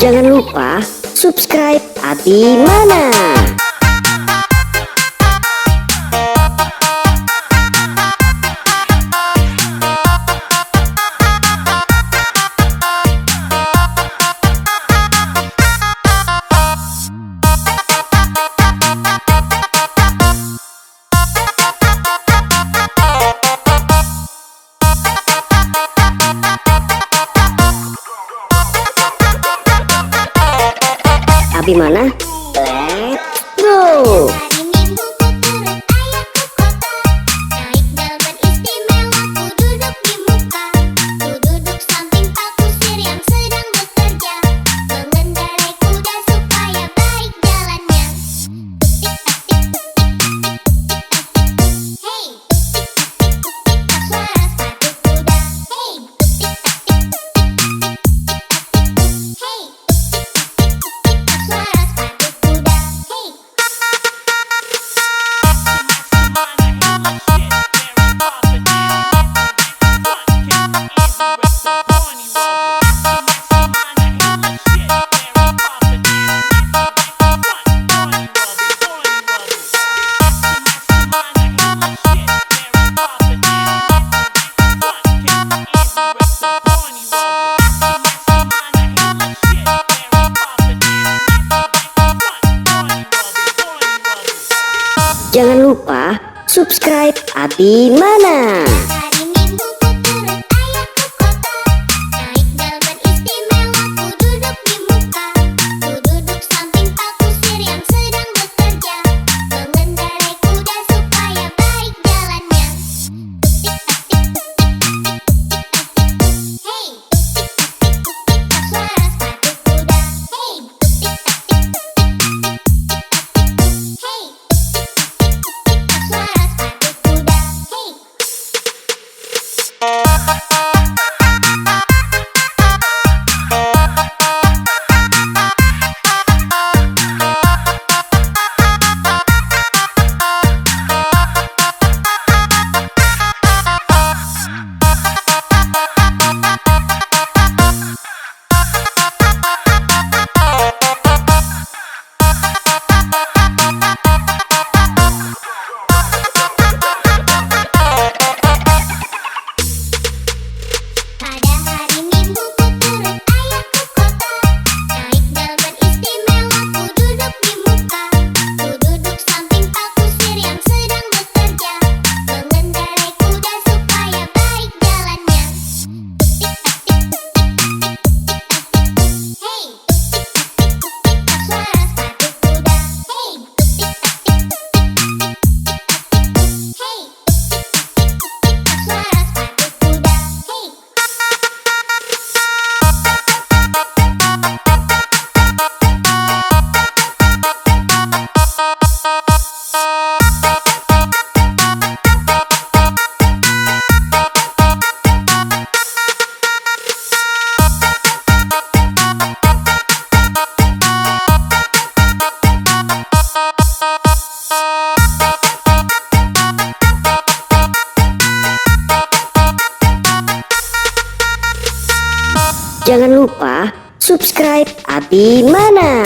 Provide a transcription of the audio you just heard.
Jangan lupa subscribe Abi Mana. Abi Mana, let's go. Hari Minggu ku turut ayah ke kota. Naik delman istimewa, ku duduk di muka. Ku duduk samping pak kusir yang sedang bekerja, mengendarai kuda supaya baik jalannya. Hey, tak suara sepatu kuda. Hey, hey. Suara sepatu kuda, hey. Jangan lupa subscribe Abi Mana. Hari Minggu ku turut ayah ke kota. Naik delman istimewa, ku duduk di muka. Ku duduk samping pak kusir yang sedang bekerja, mengendarai kuda supaya baik jalannya. Hey, tak suara sepatu kuda. Hey, hey. Suara sepatu kuda, hey. Pada hari Minggu ku turut ayah ke kota. Naik delman istimewa, ku duduk di muka. Ku duduk samping pak kusir yang sedang bekerja, mengendarai kuda supaya baik jalannya. Hey, tak suara sepatu kuda. Hey, hey. Tak suara sepatu kuda, hey. Jangan lupa subscribe Abi Mana.